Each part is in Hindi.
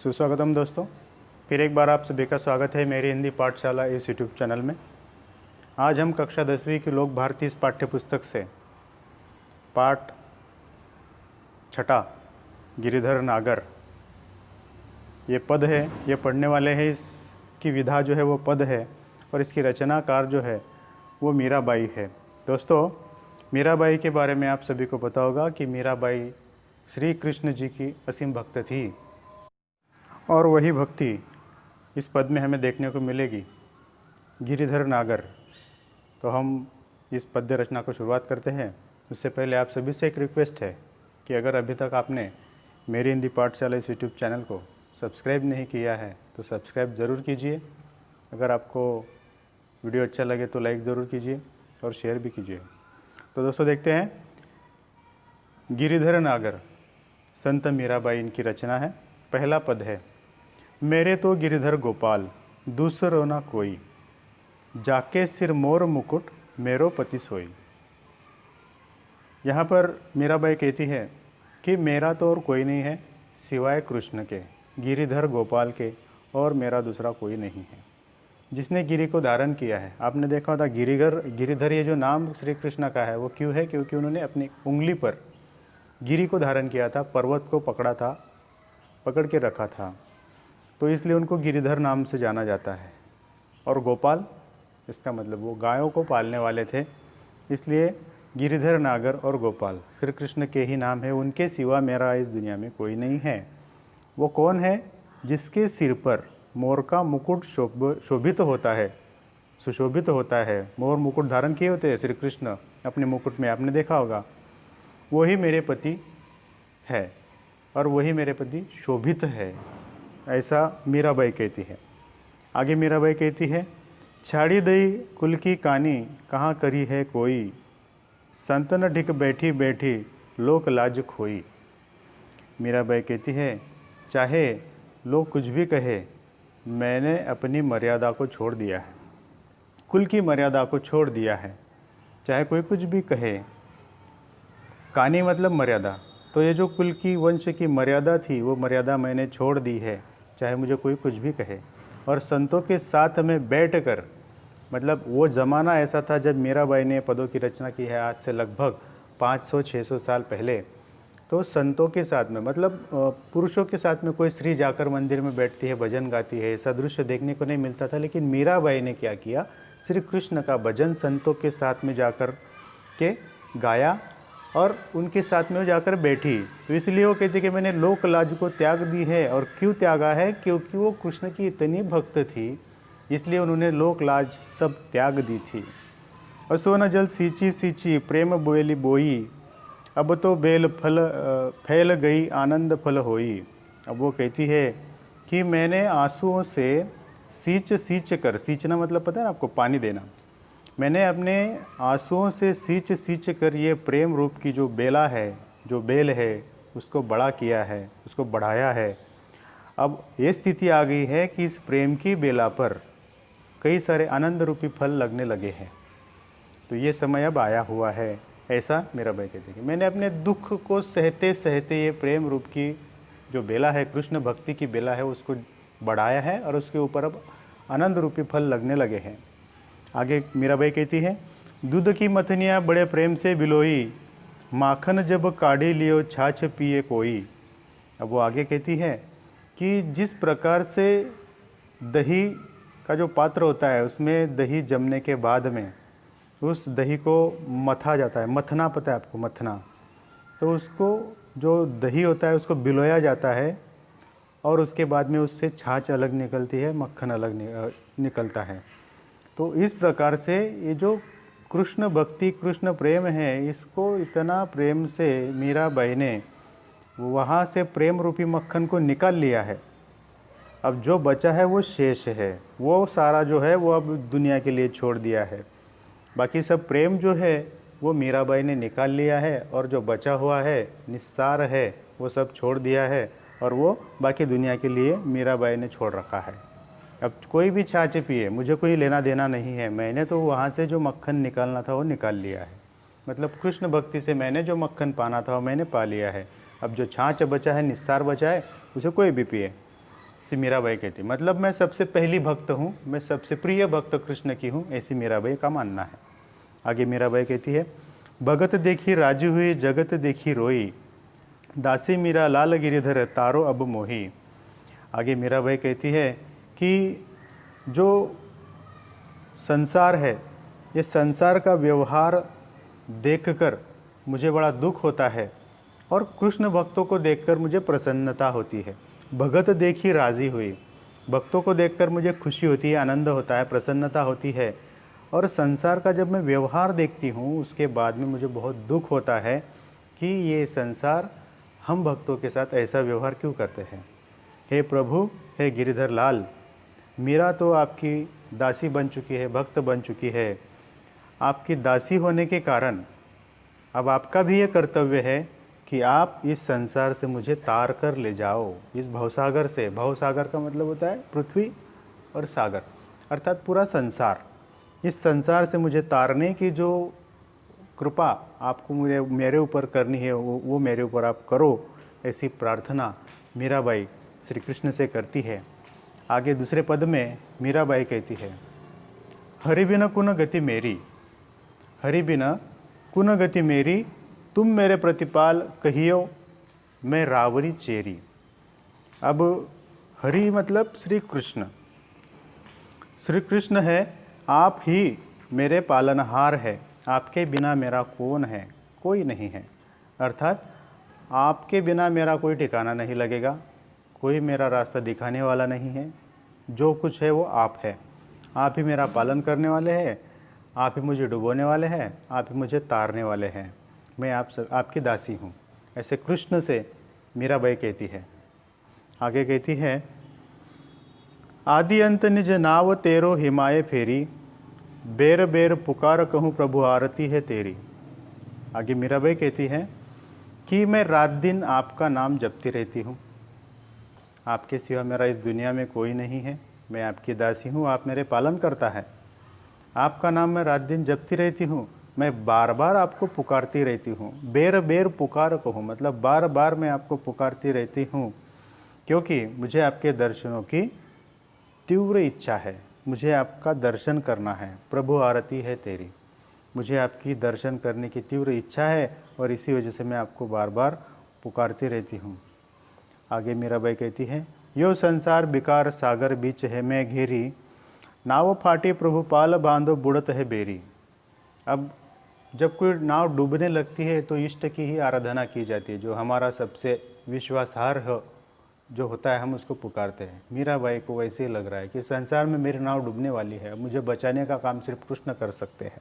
सुस्वागतम दोस्तों, फिर एक बार आप सभी का स्वागत है मेरी हिंदी पाठशाला इस यूट्यूब चैनल में। आज हम कक्षा 10वीं की लोक भारती इस पाठ्य पुस्तक से पाठ 6 गिरिधर नागर ये पद है, ये पढ़ने वाले हैं। इसकी विधा जो है वो पद है और इसकी रचनाकार जो है वो मीराबाई है। दोस्तों, मीराबाई के बारे में आप सभी को पता होगा कि मीराबाई श्री कृष्ण जी की असीम भक्त थी और वही भक्ति इस पद में हमें देखने को मिलेगी, गिरिधर नागर। तो हम इस पद्य रचना को शुरुआत करते हैं। उससे पहले आप सभी से एक रिक्वेस्ट है कि अगर अभी तक आपने मेरी हिंदी पाठशाला इस यूट्यूब चैनल को सब्सक्राइब नहीं किया है तो सब्सक्राइब ज़रूर कीजिए। अगर आपको वीडियो अच्छा लगे तो लाइक ज़रूर कीजिए और शेयर भी कीजिए। तो दोस्तों देखते हैं, गिरिधर नागर संत मीराबाई इनकी रचना है। पहला पद है, मेरे तो गिरिधर गोपाल दूसरो ना कोई, जाके सिर मोर मुकुट मेरो पति सोई। यहाँ पर मीराबाई कहती है कि मेरा तो और कोई नहीं है सिवाय कृष्ण के, गिरिधर गोपाल के, और मेरा दूसरा कोई नहीं है जिसने गिरि को धारण किया है। आपने देखा होता गिरिधर ये जो नाम श्री कृष्ण का है वो क्यों है? क्योंकि उन्होंने अपनी उंगली पर गिरि को धारण किया था, पर्वत को पकड़ा था, पकड़ के रखा था, तो इसलिए उनको गिरिधर नाम से जाना जाता है। और गोपाल, इसका मतलब वो गायों को पालने वाले थे, इसलिए गिरिधर नागर और गोपाल श्री कृष्ण के ही नाम है। उनके सिवा मेरा इस दुनिया में कोई नहीं है। वो कौन है? जिसके सिर पर मोर का मुकुट शोभित होता है, सुशोभित होता है। मोर मुकुट धारण किए होते हैं श्री कृष्ण अपने मुकुट में, आपने देखा होगा। वही मेरे पति है और वही मेरे पति शोभित है, ऐसा मीराबाई कहती है। आगे मीराबाई कहती है, छाड़ी दई कुल की कानी कहाँ करी है कोई, संतन ढिक बैठी बैठी लोक लाज खोई। मीराबाई कहती है, चाहे लोग कुछ भी कहे, मैंने अपनी मर्यादा को छोड़ दिया है, कुल की मर्यादा को छोड़ दिया है। चाहे कोई कुछ भी कहे, कानी मतलब मर्यादा, तो ये जो कुल की वंश की मर्यादा थी वो मर्यादा मैंने छोड़ दी है, चाहे मुझे कोई कुछ भी कहे। और संतों के साथ में बैठकर, मतलब वो ज़माना ऐसा था जब मीराबाई ने पदों की रचना की है, आज से लगभग 500-600 साल पहले। तो संतों के साथ में, मतलब पुरुषों के साथ में कोई स्त्री जाकर मंदिर में बैठती है, भजन गाती है, ऐसा दृश्य देखने को नहीं मिलता था। लेकिन मीराबाई ने क्या किया, श्री कृष्ण का भजन संतों के साथ में जाकर के गाया और उनके साथ में वो जाकर बैठी। तो इसलिए वो कहती कि मैंने लोक लाज को त्याग दी है। और क्यों त्यागा है? क्योंकि वो कृष्ण की इतनी भक्त थी, इसलिए उन्होंने लोक लाज सब त्याग दी थी। असोन जल सींची सींची प्रेम बोएली बोई, अब तो बेल फल फैल गई आनंद फल होई। अब वो कहती है कि मैंने आंसुओं से सींच कर, सींचना मतलब पता है आपको, पानी देना, मैंने अपने आंसुओं से सींच कर ये प्रेम रूप की जो बेला है, जो बेल है, उसको बड़ा किया है, उसको बढ़ाया है। अब ये स्थिति आ गई है कि इस प्रेम की बेला पर कई सारे आनंद रूपी फल लगने लगे हैं। तो ये समय अब आया हुआ है, ऐसा मीराबाई कहती है। मैंने अपने दुख को सहते सहते ये प्रेम रूप की जो बेला है, कृष्ण भक्ति की बेला है, उसको बढ़ाया है और उसके ऊपर अब आनंद रूपी फल लगने लगे हैं। आगे मीराबाई कहती है, दूध की मथनियाँ बड़े प्रेम से बिलोई, माखन जब काढ़ी लियो छाछ पिए कोई। अब वो आगे कहती है कि जिस प्रकार से दही का जो पात्र होता है उसमें दही जमने के बाद में उस दही को मथा जाता है, मथना पता है आपको, मथना, तो उसको जो दही होता है उसको बिलोया जाता है और उसके बाद में उससे छाछ अलग निकलती है, मक्खन अलग निकलता है। तो इस प्रकार से ये जो कृष्ण भक्ति, कृष्ण प्रेम है, इसको इतना प्रेम से मीराबाई ने वहाँ से प्रेम रूपी मक्खन को निकाल लिया है। अब जो बचा है वो शेष है, वो सारा जो है वो अब दुनिया के लिए छोड़ दिया है। बाकी सब प्रेम जो है वो मीराबाई ने निकाल लिया है और जो बचा हुआ है, निस्सार है, वो सब छोड़ दिया है और वो बाकी दुनिया के लिए मीराबाई ने छोड़ रखा है। अब कोई भी छाछ पिए, मुझे कोई लेना देना नहीं है, मैंने तो वहाँ से जो मक्खन निकालना था वो निकाल लिया है। मतलब कृष्ण भक्ति से मैंने जो मक्खन पाना था वो मैंने पा लिया है। अब जो छाछ बचा है, निस्सार बचा है, उसे कोई भी पिए। ऐसी मीराबाई कहती, मतलब मैं सबसे पहली भक्त हूँ, मैं सबसे प्रिय भक्त कृष्ण की हूँ, ऐसी मीराबाई का मानना है। आगे मीराबाई कहती है, भगत देखी राजी हुई जगत देखी रोई, दासी मीरा लाल गिरिधर तारो अब मोही। आगे मीराबाई कहती है कि जो संसार है, ये संसार का व्यवहार देखकर मुझे बड़ा दुख होता है और कृष्ण भक्तों को देखकर मुझे प्रसन्नता होती है। भगत देखी राजी हुई, भक्तों को देखकर मुझे खुशी होती है, आनंद होता है, प्रसन्नता होती है। और संसार का जब मैं व्यवहार देखती हूँ उसके बाद में मुझे बहुत दुख होता है कि ये संसार हम भक्तों के साथ ऐसा व्यवहार क्यों करते हैं। हे प्रभु, हे गिरिधर लाल, मीरा तो आपकी दासी बन चुकी है, भक्त बन चुकी है। आपकी दासी होने के कारण अब आपका भी ये कर्तव्य है कि आप इस संसार से मुझे तार कर ले जाओ, इस भवसागर से। भवसागर का मतलब होता है पृथ्वी और सागर, अर्थात पूरा संसार। इस संसार से मुझे तारने की जो कृपा आपको मेरे ऊपर करनी है वो मेरे ऊपर आप करो, ऐसी प्रार्थना मीराबाई श्री कृष्ण से करती है। आगे दूसरे पद में मीराबाई कहती है, हरि बिन कुन गति मेरी, हरि बिन कुन गति मेरी, तुम मेरे प्रतिपाल कहियो मैं रावरी चेरी। अब हरि मतलब श्री कृष्ण, श्री कृष्ण है, आप ही मेरे पालनहार है, आपके बिना मेरा कौन है, कोई नहीं है। अर्थात आपके बिना मेरा कोई ठिकाना नहीं लगेगा, कोई मेरा रास्ता दिखाने वाला नहीं है, जो कुछ है वो आप है। आप ही मेरा पालन करने वाले हैं, आप ही मुझे डुबोने वाले हैं, आप ही मुझे तारने वाले हैं, मैं आपकी दासी हूँ। ऐसे कृष्ण से मीराबाई कहती है। आगे कहती है, आदि अंत निज नाव तेरो हिमाय फेरी, बेर बेर पुकार कहूँ प्रभु आरती है तेरी। आगे मीराबाई कहती है कि मैं रात दिन आपका नाम जपती रहती हूँ, आपके सिवा मेरा इस दुनिया में कोई नहीं है, मैं आपकी दासी हूँ, आप मेरे पालन करता है। आपका नाम मैं रात दिन जपती रहती हूँ, मैं बार बार आपको पुकारती रहती हूँ। बेर बेर पुकार कहूँ मतलब बार बार मैं आपको पुकारती रहती हूँ, क्योंकि मुझे आपके दर्शनों की तीव्र इच्छा है, मुझे आपका दर्शन करना है। प्रभु आरती है तेरी, मुझे आपकी दर्शन करने की तीव्र इच्छा है और इसी वजह से मैं आपको बार बार पुकारती रहती हूँ। आगे मीराबाई कहती है, यो संसार बिकार सागर बीच है मैं घेरी, नाव फाटी प्रभु पाल बांधो बुड़त है बेरी। अब जब कोई नाव डूबने लगती है तो इष्ट की ही आराधना की जाती है, जो हमारा सबसे विश्वासार्ह जो होता है हम उसको पुकारते हैं। मीराबाई को वैसे ही लग रहा है कि संसार में मेरी नाव डूबने वाली है, मुझे बचाने का काम सिर्फ कृष्ण कर सकते हैं।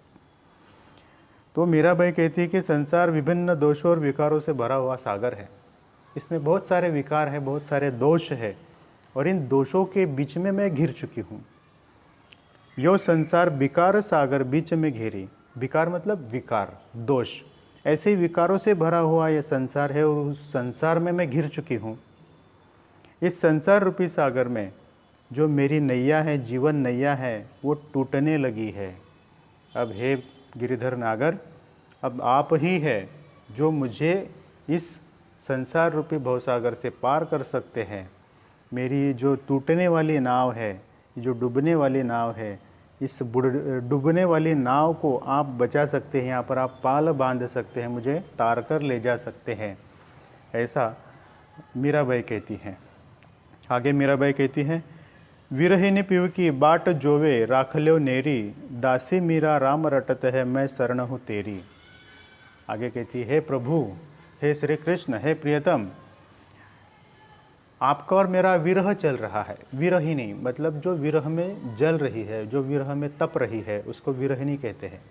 तो मीराबाई कहती है कि संसार विभिन्न दोषों और विकारों से भरा हुआ सागर है, इसमें बहुत सारे विकार है, बहुत सारे दोष है, और इन दोषों के बीच में मैं घिर चुकी हूँ। यो संसार विकार सागर बीच में घेरी, विकार मतलब विकार, दोष, ऐसे ही विकारों से भरा हुआ यह संसार है और उस संसार में मैं घिर चुकी हूँ। इस संसार रूपी सागर में जो मेरी नैया है, जीवन नैया है, वो टूटने लगी है। अब हे गिरिधर नागर, अब आप ही है जो मुझे इस संसार रूपी भवसागर से पार कर सकते हैं। मेरी जो टूटने वाली नाव है, जो डूबने वाली नाव है, इस डूबने वाली नाव को आप बचा सकते हैं, यहाँ पर आप पाल बांध सकते हैं, मुझे तार कर ले जा सकते हैं, ऐसा मीराबाई कहती हैं। आगे मीराबाई कहती हैं, विरहिनी पिव की बाट जोवे राख ल्यो नेरी, दासी मीरा राम रटत है मैं शरण हूँ तेरी। आगे कहती है, हे प्रभु, हे श्री कृष्ण, हे प्रियतम, आपका और मेरा विरह चल रहा है। विरहिनी मतलब जो विरह में जल रही है, जो विरह में तप रही है, उसको विरहिनी कहते हैं।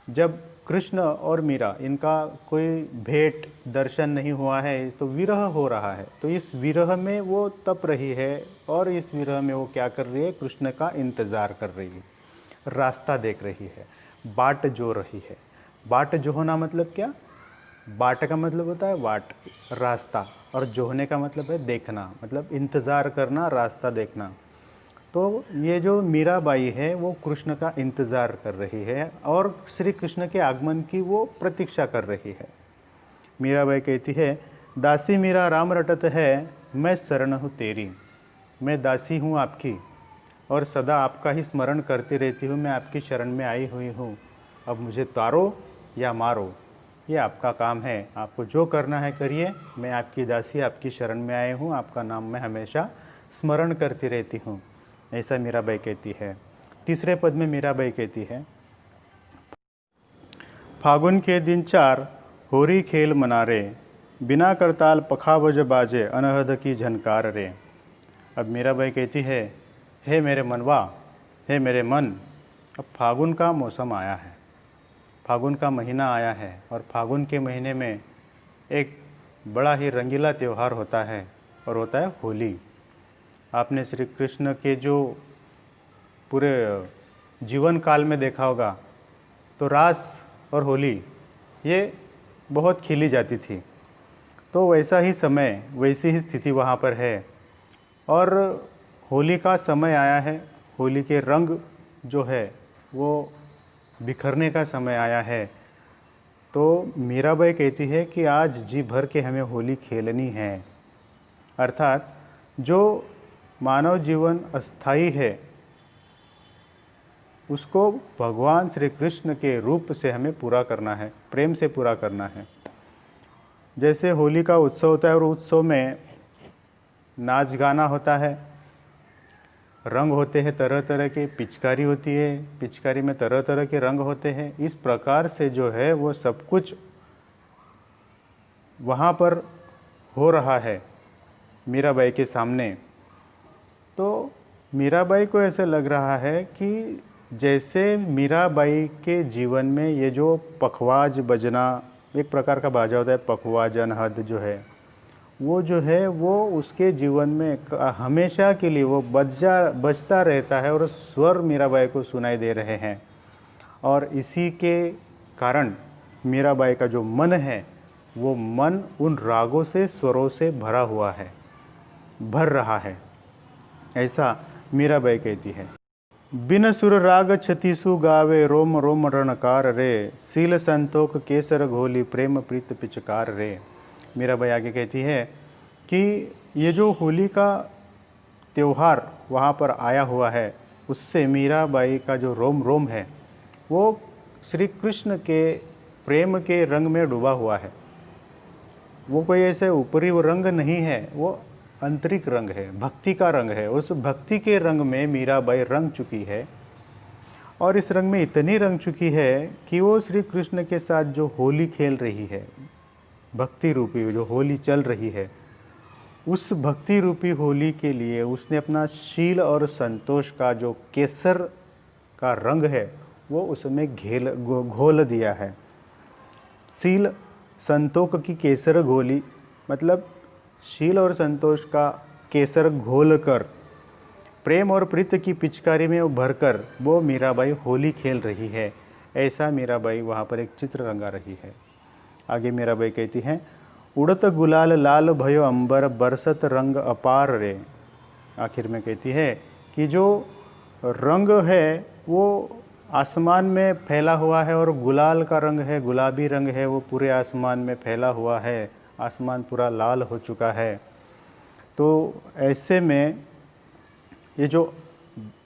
जब कृष्ण और मीरा इनका कोई भेंट दर्शन नहीं हुआ है तो विरह हो रहा है, तो इस विरह में वो तप रही है और इस विरह में वो क्या कर रही है, कृष्ण का इंतज़ार कर रही है, रास्ता देख रही है, बाट जो रही है। बाट जो होना मतलब क्या, बाट का मतलब होता है वाट, रास्ता, और जोहने का मतलब है देखना, मतलब इंतज़ार करना, रास्ता देखना। तो ये जो मीराबाई है वो कृष्ण का इंतज़ार कर रही है और श्री कृष्ण के आगमन की वो प्रतीक्षा कर रही है। मीराबाई कहती है, दासी मीरा राम रटत है मैं शरण हूँ तेरी। मैं दासी हूँ आपकी और सदा आपका ही स्मरण करती रहती हूँ। मैं आपकी शरण में आई हुई हूँ। अब मुझे तारो या मारो, ये आपका काम है। आपको जो करना है करिए। मैं आपकी दासी, आपकी शरण में आई हूँ। आपका नाम मैं हमेशा स्मरण करती रहती हूँ। ऐसा मीराबाई कहती है। तीसरे पद में मीराबाई कहती है, फागुन के दिन 4 होरी खेल मना रे, बिना करताल पखावज बाजे, अनहद की झनकार रे। अब मीराबाई कहती है, हे मेरे मनवा, हे मेरे मन, अब फागुन का मौसम आया है, फागुन का महीना आया है। और फागुन के महीने में एक बड़ा ही रंगीला त्यौहार होता है और होता है होली। आपने श्री कृष्ण के जो पूरे जीवन काल में देखा होगा तो रास और होली ये बहुत खिली जाती थी। तो वैसा ही समय, वैसी ही स्थिति वहाँ पर है और होली का समय आया है। होली के रंग जो है वो बिखरने का समय आया है। तो मीराबाई कहती है कि आज जी भर के हमें होली खेलनी है। अर्थात जो मानव जीवन अस्थाई है उसको भगवान श्री कृष्ण के रूप से हमें पूरा करना है, प्रेम से पूरा करना है। जैसे होली का उत्सव होता है और उत्सव में नाच गाना होता है, रंग होते हैं तरह तरह के, पिचकारी होती है, पिचकारी में तरह तरह के रंग होते हैं। इस प्रकार से जो है वो सब कुछ वहाँ पर हो रहा है मीराबाई के सामने। तो मीराबाई को ऐसे लग रहा है कि जैसे मीराबाई के जीवन में ये जो पखवाज बजना, एक प्रकार का बाजा होता है पखवाज, अनहद जो है वो उसके जीवन में हमेशा के लिए वो बजता रहता है और स्वर मीराबाई को सुनाई दे रहे हैं। और इसी के कारण मीराबाई का जो मन है वो मन उन रागों से, स्वरों से भरा हुआ है, भर रहा है। ऐसा मीराबाई कहती है। बिन सुर राग छतीसु गावे, रोम रोम रणकार रे, सील संतोक केसर घोली, प्रेम प्रीत पिचकार रे। मीराबाई आगे कहती है कि ये जो होली का त्यौहार वहाँ पर आया हुआ है उससे मीराबाई का जो रोम रोम है वो श्री कृष्ण के प्रेम के रंग में डूबा हुआ है। वो कोई ऐसे ऊपरी वो रंग नहीं है, वो आंतरिक रंग है, भक्ति का रंग है। उस भक्ति के रंग में मीराबाई रंग चुकी है और इस रंग में इतनी रंग चुकी है कि वो श्री कृष्ण के साथ जो होली खेल रही है, भक्ति रूपी जो होली चल रही है, उस भक्ति रूपी होली के लिए उसने अपना शील और संतोष का जो केसर का रंग है वो उसमें घोल दिया है। शील संतोष की केसर घोली, मतलब शील और संतोष का केसर घोल कर प्रेम और प्रीत की पिचकारी में भरकर वो मीराबाई होली खेल रही है। ऐसा मीराबाई वहाँ पर एक चित्र रंगा रही है। आगे मीराबाई कहती हैं, उड़त गुलाल लाल भयो अंबर, बरसत रंग अपार रे। आखिर में कहती है कि जो रंग है वो आसमान में फैला हुआ है और गुलाल का रंग है, गुलाबी रंग है, वो पूरे आसमान में फैला हुआ है। आसमान पूरा लाल हो चुका है। तो ऐसे में ये जो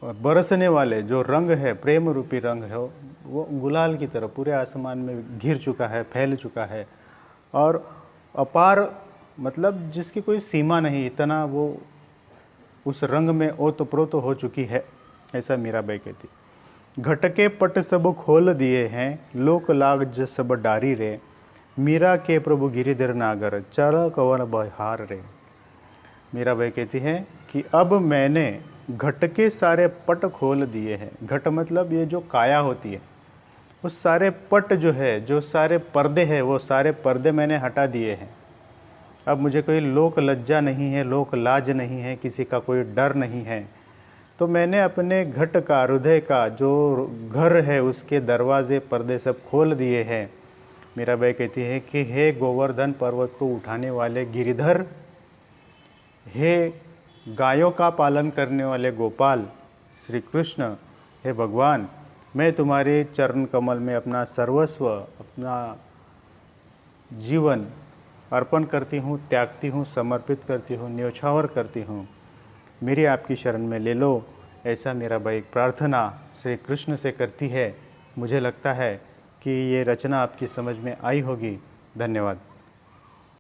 बरसने वाले जो रंग है, प्रेम रूपी रंग है, वो गुलाल की तरह पूरे आसमान में घिर चुका है, फैल चुका है। और अपार मतलब जिसकी कोई सीमा नहीं, इतना वो उस रंग में ओतप्रोत हो चुकी है। ऐसा मीराबाई कहती। घटके पट सब खोल दिए हैं, लोक लाग ज सब डारी रे, मीरा के प्रभु गिरिधर नागर, चल कवन बहार रे। मीराबाई कहती हैं कि अब मैंने घट के सारे पट खोल दिए हैं। घट मतलब ये जो काया होती है, उस सारे पट जो है, जो सारे पर्दे हैं, वो सारे पर्दे मैंने हटा दिए हैं। अब मुझे कोई लोक लज्जा नहीं है, लोक लाज नहीं है, किसी का कोई डर नहीं है। तो मैंने अपने घट का, हृदय का जो घर है उसके दरवाजे, पर्दे सब खोल दिए हैं। मीराबाई कहती है कि हे गोवर्धन पर्वत को उठाने वाले गिरिधर, हे गायों का पालन करने वाले गोपाल श्री कृष्ण, हे भगवान, मैं तुम्हारे चरण कमल में अपना सर्वस्व, अपना जीवन अर्पण करती हूँ, त्यागती हूँ, समर्पित करती हूँ, न्योछावर करती हूँ। मेरी आपकी शरण में ले लो, ऐसा मेरा भाई प्रार्थना श्री कृष्ण से करती है। मुझे लगता है कि ये रचना आपकी समझ में आई होगी। धन्यवाद।